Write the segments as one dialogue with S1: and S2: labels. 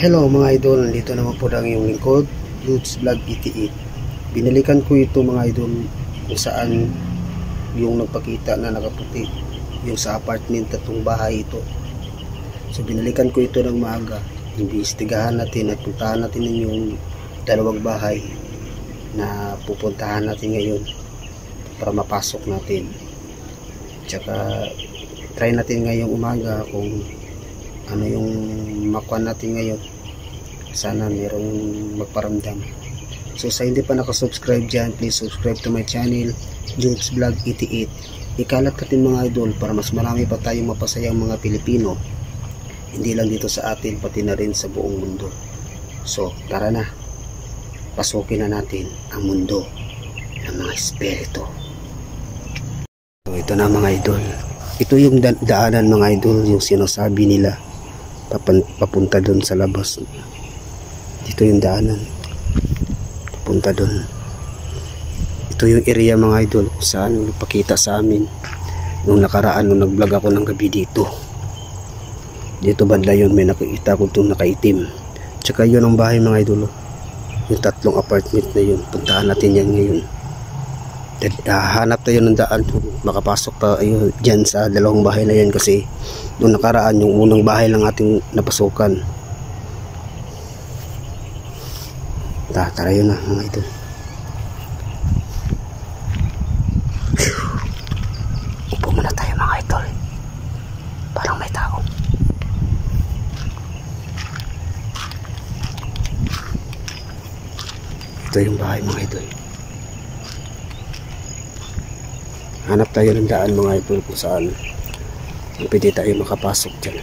S1: Hello mga idol, nandito naman po ang iyong lingkod, Lods Vlog 88. Binalikan ko ito mga idol kung saan yung nagpakita na nakaputi, yung sa apartment tatong bahay ito. So binalikan ko ito ng maaga, imbestigahan natin at puntahan natin yung dalawang bahay na pupuntahan natin ngayon para mapasok natin. Tsaka try natin ngayong umaga kung ano yung makuha natin ngayon. Sana mayroong magparamdam. So sa hindi pa nakasubscribe dyan, please subscribe to my channel, Lods Vlog 88. Ikalat natin mga idol para mas marami pa tayong mapasayang mga Pilipino, hindi lang dito sa atin pati na rin sa buong mundo. So tara na, pasukin na natin ang mundo ng mga espiritu. So ito na mga idol, ito yung daanan mga idol, yung sinasabi nila papunta doon sa labas. Dito yung daanan papunta doon. Ito yung area mga idol kung saan nagpakita sa amin nung nakaraan nung nag-vlog ako ng gabi dito. Dito banda yun, may nakikita ko itong nakaitim. Tsaka yun ang bahay mga idol, yung tatlong apartment na yun. Puntahan natin yan ngayon. Hanap tayo ng daan, makapasok pa tayo dyan sa dalawang bahay na yan, kasi nung nakaraan yung unang bahay lang ating napasukan. Tara yun na mga idol. Upo muna tayo mga idol, parang may tao. Ito yung bahay mga idol. Hanap tayo ng daan mga idol kung saan pwede tayo makapasok dyan.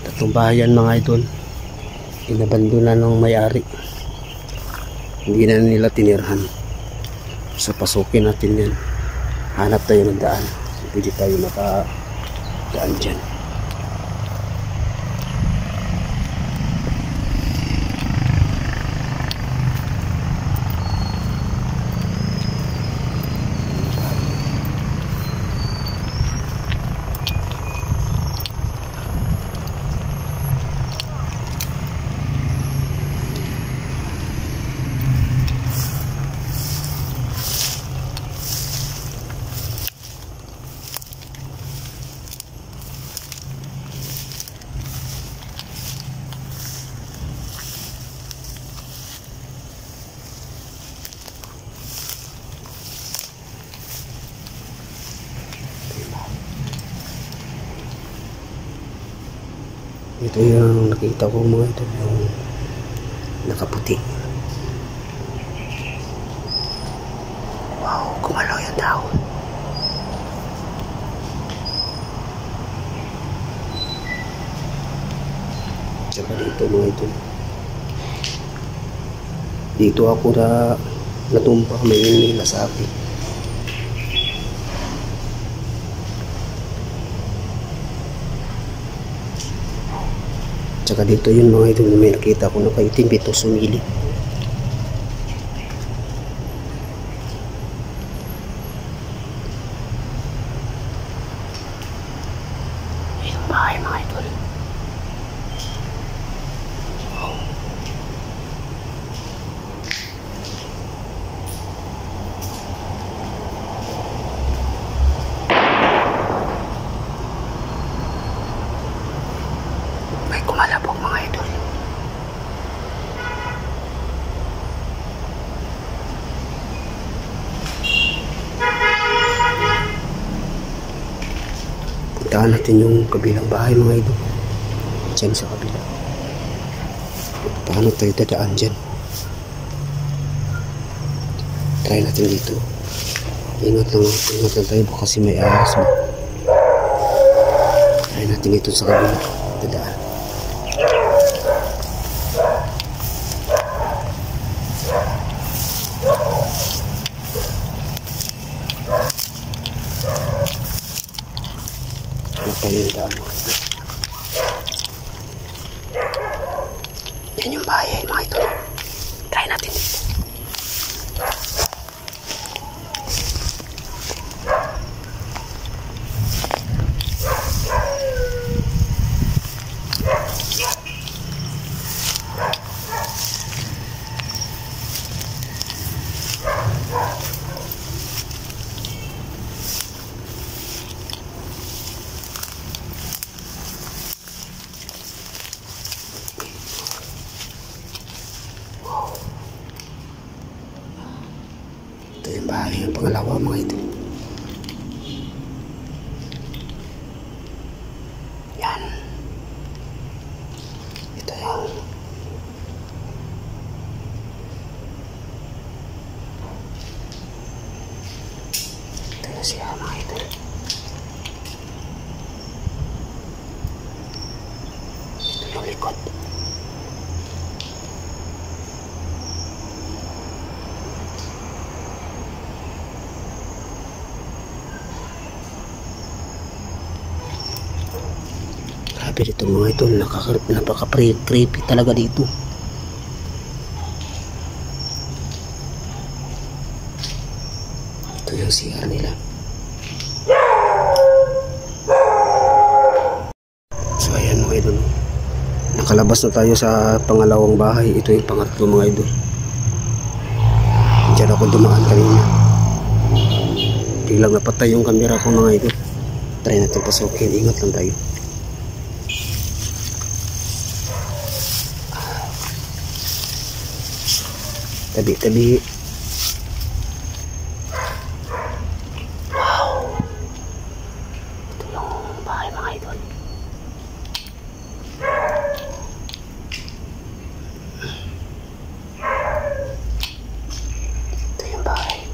S1: Tatlong bahayan mga idol, inabandona ng may-ari, hindi na nila tinirhan. So pasukin natin yan. Hanap tayo ng daan, pwede tayo makadaan dyan. Ito yung nakita ko mga ito, yung nakaputi. Wow, kumalaw yung tao. Tsaka dito mga ito, dito ako natumpa, may nila sa akin. Tsaka dito yun mga idol, may nakita ko nakaitim dito sumili. Ayun bahay mga idol. Oh. May kumalabog mga idol. Puntahan natin yung kabilang bahay mga idol, dyan sa kabila. Paano tayo dadaan dyan? Try natin dito. Ingat lang tayo kasi may ahas. Try natin dito sa kabila dadaan. Yung daan mga ito. Yan yung bahay mga ito. Try natin dito. tayo yung pangalawa mga idol. Yan. Ito yung siya mga idol. Ito yung likod. Grabe dito mga idol, napaka-creepy talaga dito. Ito yung CR nila. So ayan mga idol, nakalabas na tayo sa pangalawang bahay. Ito yung pangatlo mga idol. Diyan ako dumaan kanina, biglang napatay yung camera ko mga idol. Try natin pasukin, ingat lang tayo. Tabi-tabi. Wow, ito yung bahay mga idol. Ito yung bahay.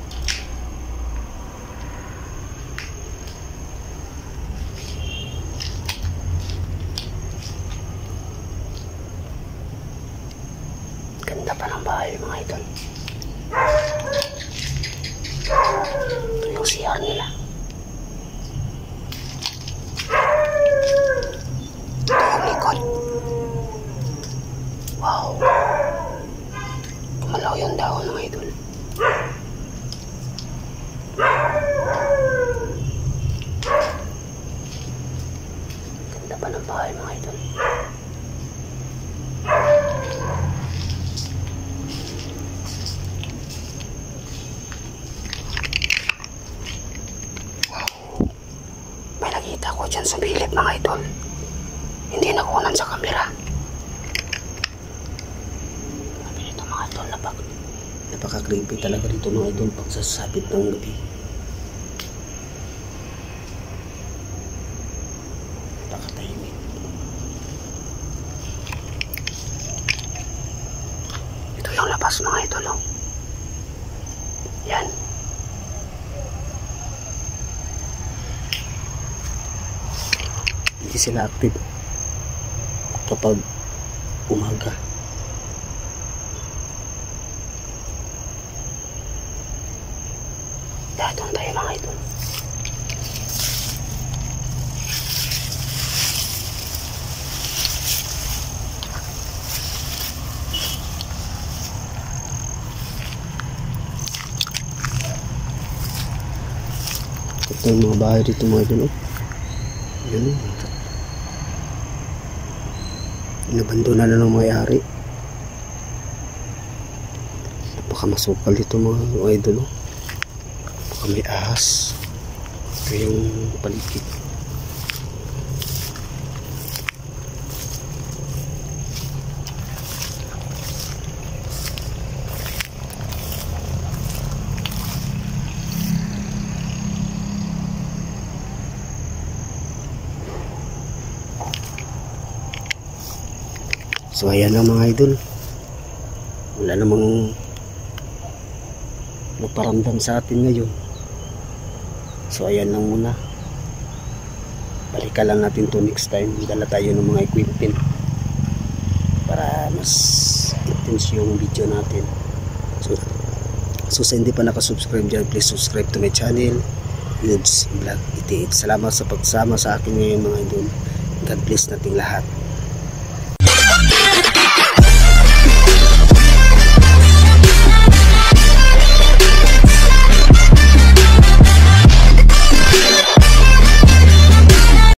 S1: Ganda pa ng bahay mga idol. Ito yung CR nila. Ito yung likod. Wow, kumalaw yung dahon mga idol. Ganda pa ng bahay mga idol. Nakita ko dyan sa bilip mga idol, hindi nakunan sa camera. Sabi dito mga idol, napaka-creepy talaga dito mga idol pag sasapit ng gabi. Napakatahimik. Ito yung labas mga idol, oh. Yan. Hindi sila active kapag umaga. Doon tayo mga idol. Ito yung mga bahay dito mga idol. Yun. Inabandona na ng may-ari. Napakamasukal dito mga idol. Napaka may ahas. Ito yung paligid. So ayan lang mga idol, wala namang naparamdam sa atin ngayon. So ayan lang muna, balikan lang natin to next time. Dala tayo ng mga equipment para mas intense yung video natin. So sa hindi pa nakasubscribe dyan, please subscribe to my channel, Lods Vlog 88. Salamat sa pagsama sa akin ngayon mga idol. God bless nating lahat.